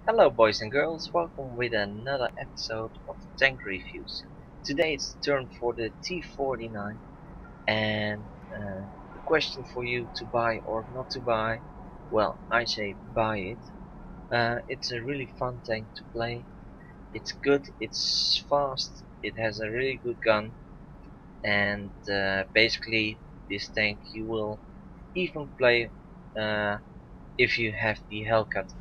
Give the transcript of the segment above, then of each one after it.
Hello boys and girls, welcome with another episode of Tank Reviews. Today it's turn for the T49 and the question for you to buy or not to buy, well I say buy it. It's a really fun tank to play, it's good, it's fast, it has a really good gun and basically this tank you will even play uh, if you have the Hellcat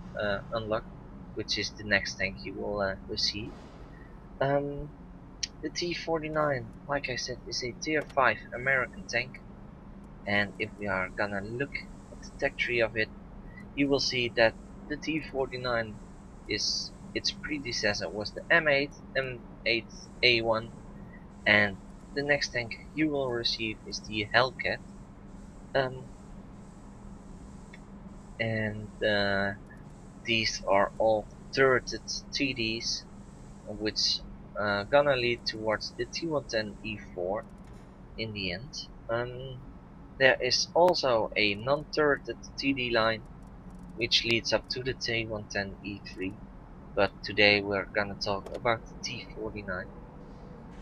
unlocked, which is the next tank you will receive. Um, the T49, like I said, is a tier 5 American tank, and if we are gonna look at the tech tree of it, you will see that the T49 is its predecessor was the M8, M8A1, and the next tank you will receive is the Hellcat. Um, and these are all turreted TDs, which gonna lead towards the T110E4 in the end. There is also a non-turreted TD line which leads up to the T110E3, but today we're gonna talk about the T49.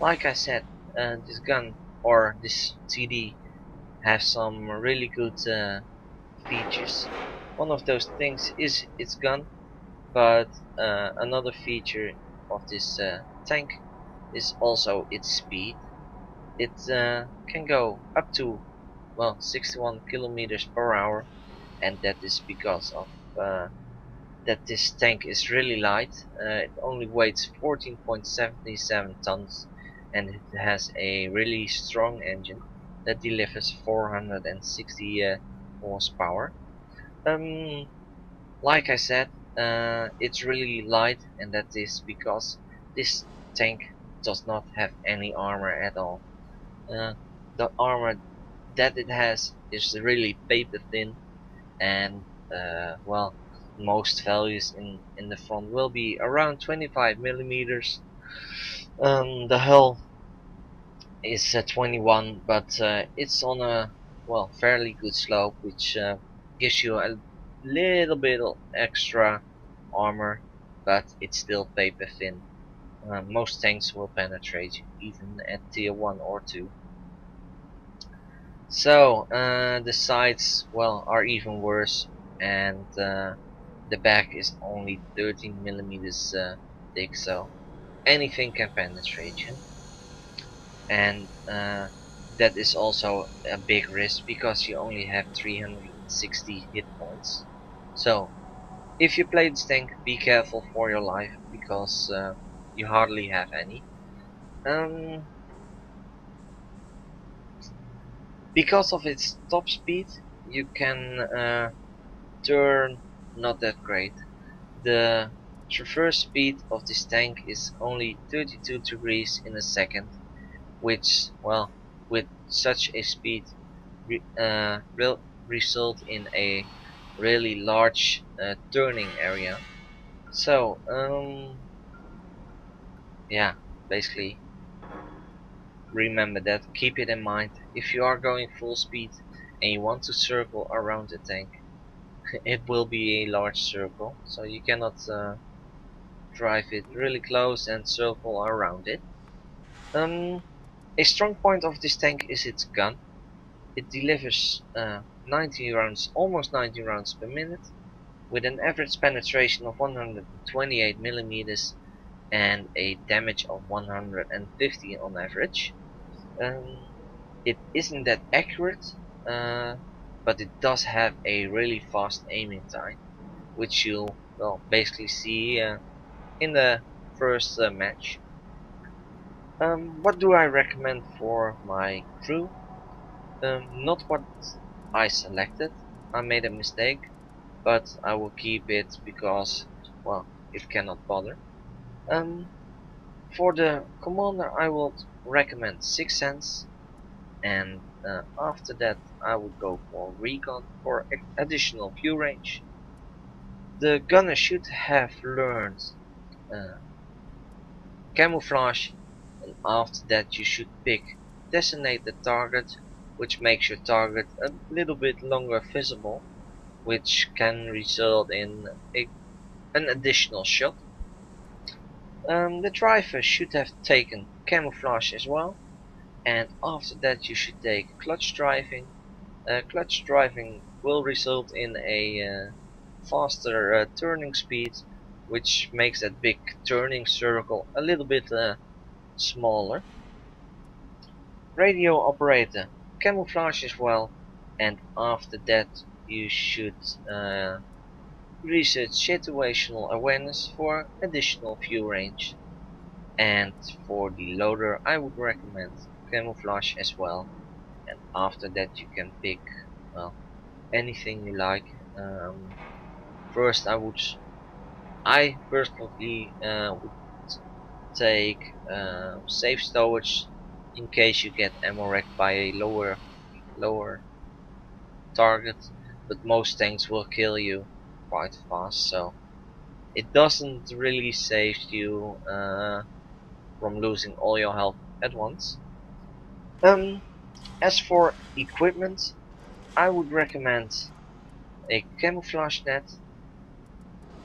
Like I said, this gun or this TD has some really good features. One of those things is its gun, but another feature of this tank is also its speed. It can go up to, well, 61 kilometers per hour, and that is because of that this tank is really light. It only weighs 14.77 tons, and it has a really strong engine that delivers 460 horsepower. Um, like I said, it's really light, and that is because this tank does not have any armor at all. Uh, the armor that it has is really paper thin, and well, most values in the front will be around 25 millimeters. The hull is 21, but it's on a, well, fairly good slope, which gives you a little bit of extra armor, but it's still paper thin. Most tanks will penetrate you, even at tier 1 or 2. So the sides, well, are even worse, and the back is only 13 millimeters thick, so anything can penetrate you. And that is also a big risk because you only have 360 hit points. So if you play this tank, be careful for your life because you hardly have any. Um, because of its top speed, you can turn not that great. The traverse speed of this tank is only 32 degrees in a second, which, well, with such a speed will result in a really large turning area. So, yeah, basically remember that, keep it in mind. If you are going full speed and you want to circle around the tank, it will be a large circle, so you cannot drive it really close and circle around it. Um, a strong point of this tank is its gun. It delivers 90 rounds, almost 90 rounds per minute, with an average penetration of 128 millimeters and a damage of 150 on average. Um, it isn't that accurate, uh, but it does have a really fast aiming time, which you'll, well, basically see in the first match. What do I recommend for my crew? Not what I selected. I made a mistake, but I will keep it because, well, it cannot bother. Um, for the commander, I would recommend 6 cents, and after that, I would go for recon for additional view range. The gunner should have learned uh, camouflage, and after that you should pick designate the target, which makes your target a little bit longer visible, which can result in a an additional shot. The driver should have taken camouflage as well, and after that you should take clutch driving. Clutch driving will result in a faster turning speed, which makes that big turning circle a little bit smaller. Radio operator, camouflage as well, and after that you should research situational awareness for additional view range. And for the loader I would recommend camouflage as well, and after that you can pick, well, anything you like. First I personally would take safe stowage in case you get ammo wrecked by a lower target, but most tanks will kill you quite fast, so it doesn't really save you from losing all your health at once. As for equipment, I would recommend a camouflage net,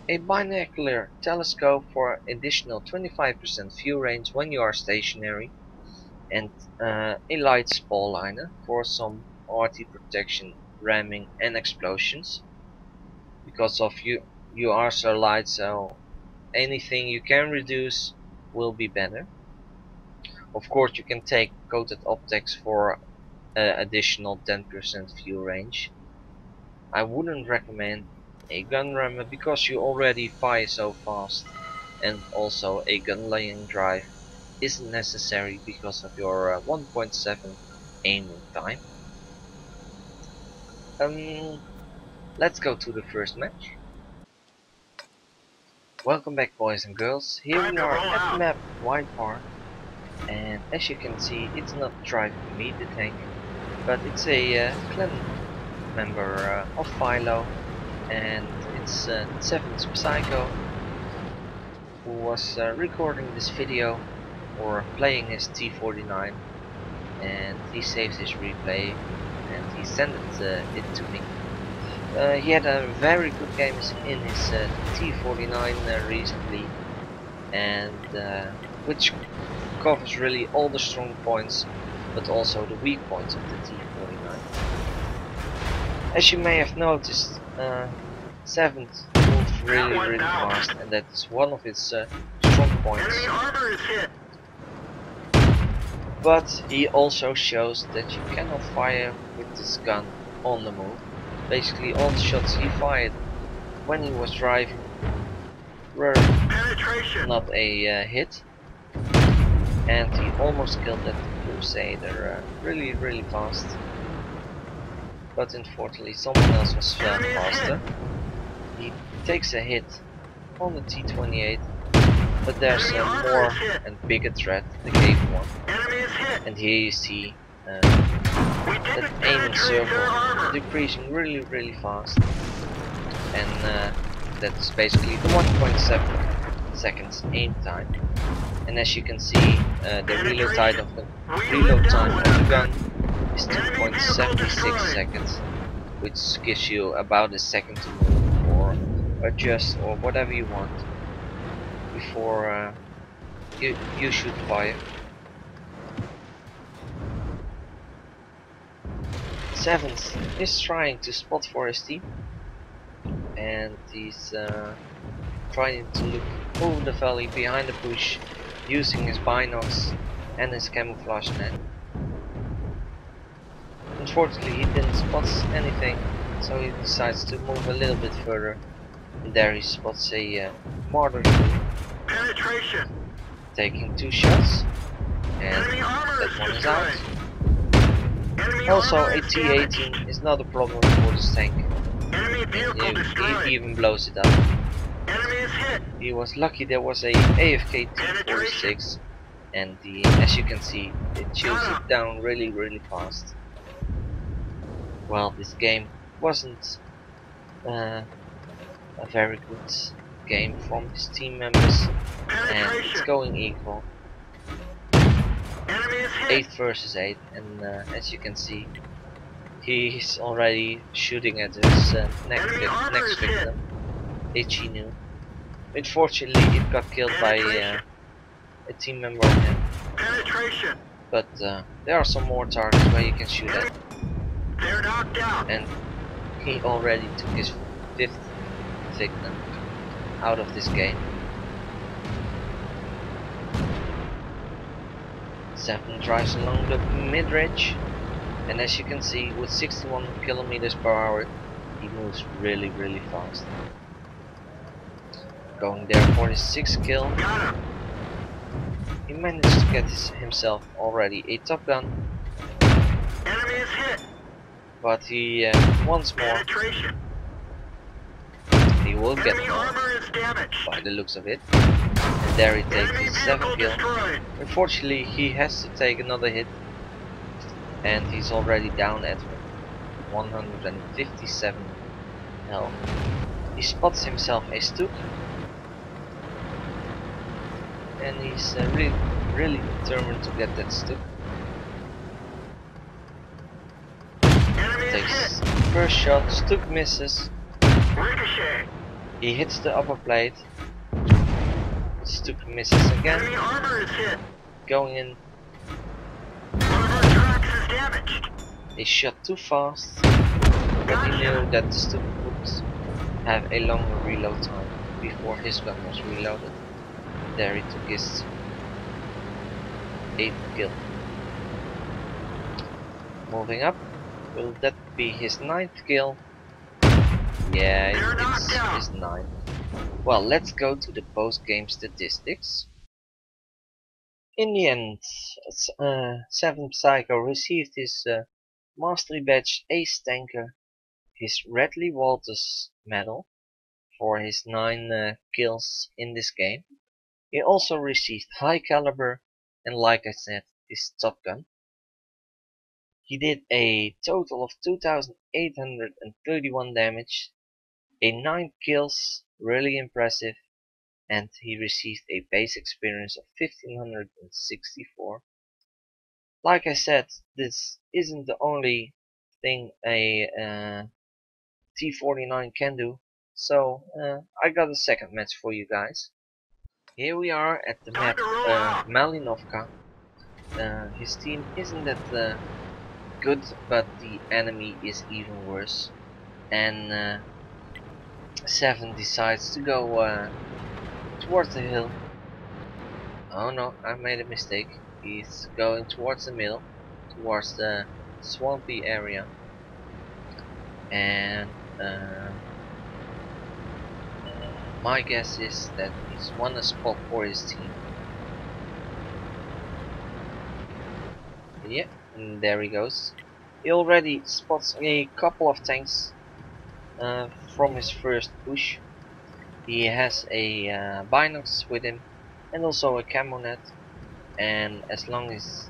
a binocular telescope for additional 25% view range when you are stationary, and a light spall liner for some RT protection, ramming and explosions. Because of you are so light, so anything you can reduce will be better. Of course you can take coated optics for additional 10% view range. I wouldn't recommend a gun rammer because you already fire so fast, and also a gun laying drive isn't necessary because of your 1.7 aiming time. Let's go to the first match. Welcome back, boys and girls. Here we are at the map White Park, and as you can see it's not driving me, the tank, but it's a clan member of Philo, and it's 7th Psycho, who was recording this video or playing his T49, and he saved his replay and he sent it to me. He had a very good game in his T49 recently, and which covers really all the strong points but also the weak points of the T49. As you may have noticed, 7th moves really fast, and that is one of its strong points. But he also shows that you cannot fire with this gun on the move. Basically all the shots he fired when he was driving were not a hit, and he almost killed that Crusader really fast. But unfortunately someone else was faster. He takes a hit on the T28, but there's a more and bigger threat, the cave one. And here you see that aiming circle decreasing really fast, and that's basically the 1.7 seconds aim time. And as you can see, the reload time of the gun is 2.76 seconds, which gives you about a second to move or adjust or whatever you want before you should fire. 7th is trying to spot for his team, and he's trying to look over the valley behind the bush using his binocs and his camouflage net. Unfortunately he didn't spot anything, so he decides to move a little bit further, and there he spots a mortar penetration, taking 2 shots, and that one is out. Also a T18 is not a problem for this tank, he even blows it up. He was lucky there was a AFK T46, and as you can see it chews it down really fast. Well, this game wasn't a very good game from his team members, and it's going equal, 8 versus 8, and as you can see he's already shooting at his next victim, Ichinu. Unfortunately, it got killed by a team member of him. Penetration. But there are some more targets where you can shoot at. They're knocked out. And he already took his 5th victim out of this game. 7 drives along the mid-ridge, and as you can see, with 61 kilometers per hour, he moves really fast. Going there for his 6th kill. Got him. He managed to get himself already a Top Gun, Enemy is hit. but he once more Penetration. he will get Enemy more armor is damaged. by the looks of it. And there he takes Enemy his vehicle 7th kill. destroyed. Unfortunately, he has to take another hit, and he's already down at 157 health. He spots himself a Stook, and he's really determined to get that Stook. Enemy is Takes hit. first shot, Stook misses. Ricochet. He hits the upper plate. Stook misses again. Enemy armor is hit. Going in, One of our tracks is damaged. he shot too fast, but he knew that the Stook would have a longer reload time before his gun was reloaded. There he took his 8th kill. Moving up, will that be his 9th kill? Yeah, it's his 9th. Well, let's go to the post-game statistics. In the end, 7 Psycho received his Mastery Badge Ace Tanker, his Radley Walters medal for his 9 kills in this game. He also received High Caliber and, like I said, his Top Gun. He did a total of 2,831 damage, a 9 kills, really impressive, and he received a base experience of 1564. Like I said, this isn't the only thing a T49 can do, so I got a second match for you guys. Here we are at the map Malinovka. His team isn't that good, but the enemy is even worse, and 7 decides to go towards the hill. Oh no, I made a mistake. He's going towards the middle, towards the swampy area, and my guess is that he's won a spot for his team. Yeah, and there he goes. He already spots a couple of tanks from his first push. He has a binocs with him and also a camo net, and as long as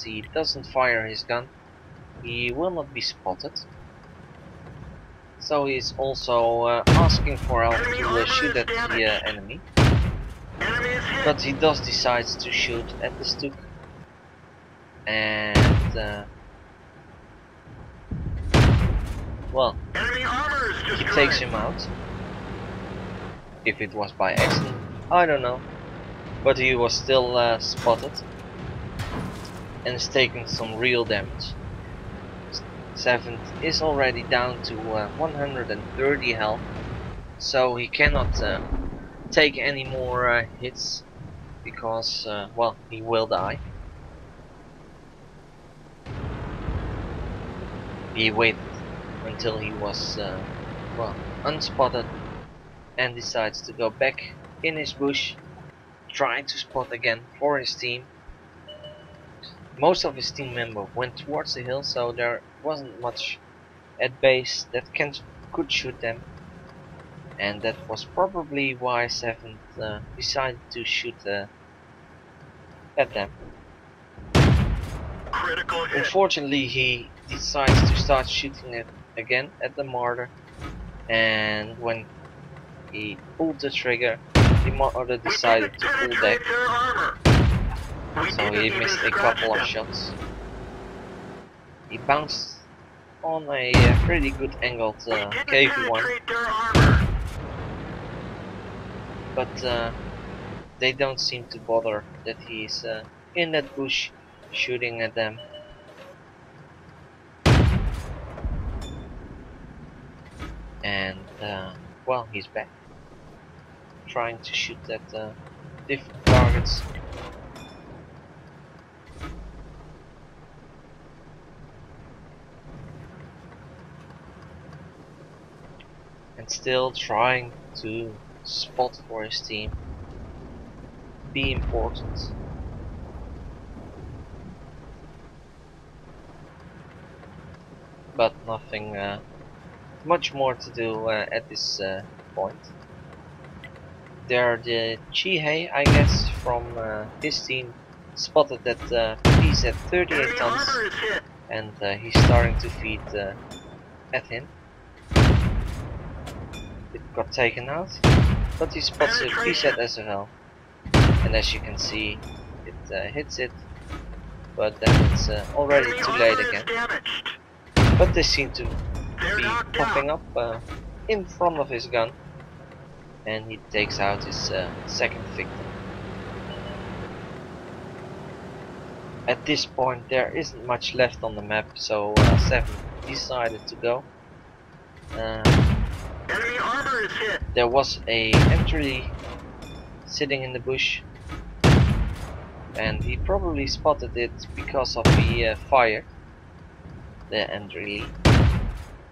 he doesn't fire his gun, he will not be spotted. So he's also asking for help to shoot at the enemy, but he does decide to shoot at the Stook, and well, he takes him out. If it was by accident, I don't know, but he was still spotted and is taking some real damage. 7th is already down to 130 health, so he cannot take any more hits because well, he will die. He waited until he was well, unspotted and decides to go back in his bush, trying to spot again for his team. Most of his team members went towards the hill, so there wasn't much at base that could shoot them, and that was probably why 7th decided to shoot at them. Unfortunately, he decides to start shooting it again at the mortar, and when he pulled the trigger, the mortar decided to pull back, so he missed a couple of shots. He bounced on a pretty good angled KV1, but they don't seem to bother that he's in that bush shooting at them. And well, he's back trying to shoot at different targets. And still trying to spot for his team, be important. But nothing much more to do at this point. There the Chihei, I guess, from his team spotted that he's at 38 Enemy tons armor is hit. and he's starting to feed at him. It got taken out, but he spots a preset as well. And as you can see, it hits it, but then it's already Enemy too late armor is again. damaged. But they seem to They're be knocked popping out. up in front of his gun, and he takes out his second victim. At this point there isn't much left on the map, so 7 decided to go. Enemy armor is hit. There was a entry sitting in the bush, and he probably spotted it because of the fire. The entry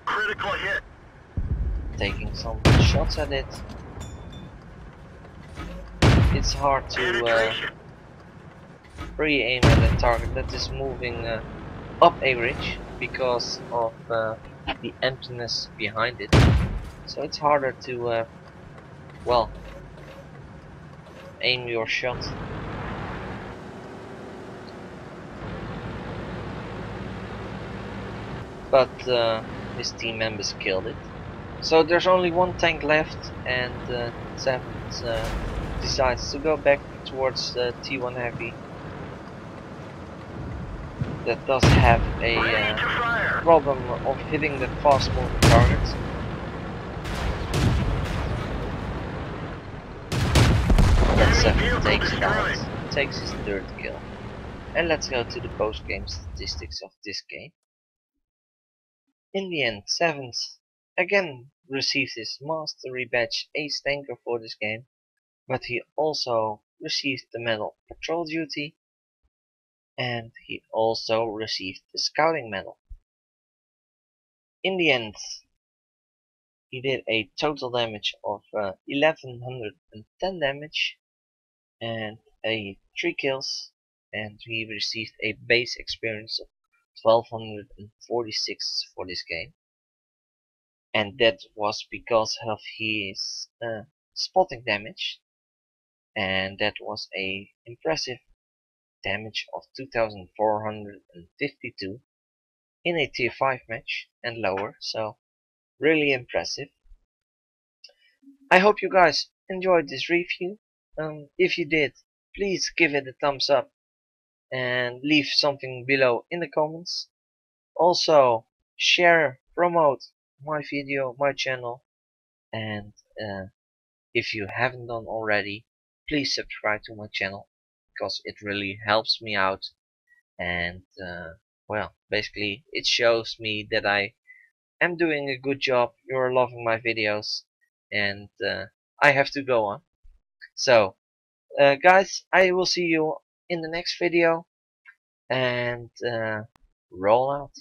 Critical hit. taking some shots at it. It's hard to Penetration. pre-aim at a target that is moving up a ridge because of the emptiness behind it. So it's harder to well, aim your shot. But his team members killed it. So there's only one tank left, and Seventh decides to go back towards the T1 Heavy. That does have a Ready to fire. problem of hitting the fast moving targets. But Seventh takes it out, takes his third kill. And let's go to the post-game statistics of this game. In the end, Seventh again received his Mastery Badge Ace Tanker for this game, but he also received the medal Patrol Duty, and he also received the Scouting Medal. In the end, he did a total damage of 1110 damage and 3 kills, and he received a base experience of 1246 for this game. And that was because of his spotting damage, and that was a impressive damage of 2452 in a tier 5 match and lower, so really impressive. I hope you guys enjoyed this review. If you did, please give it a thumbs up and leave something below in the comments. Also share, promote my video, my channel, and if you haven't done already, please subscribe to my channel because it really helps me out, and well, basically it shows me that I am doing a good job, you're loving my videos, and I have to go on. So guys, I will see you in the next video, and roll out.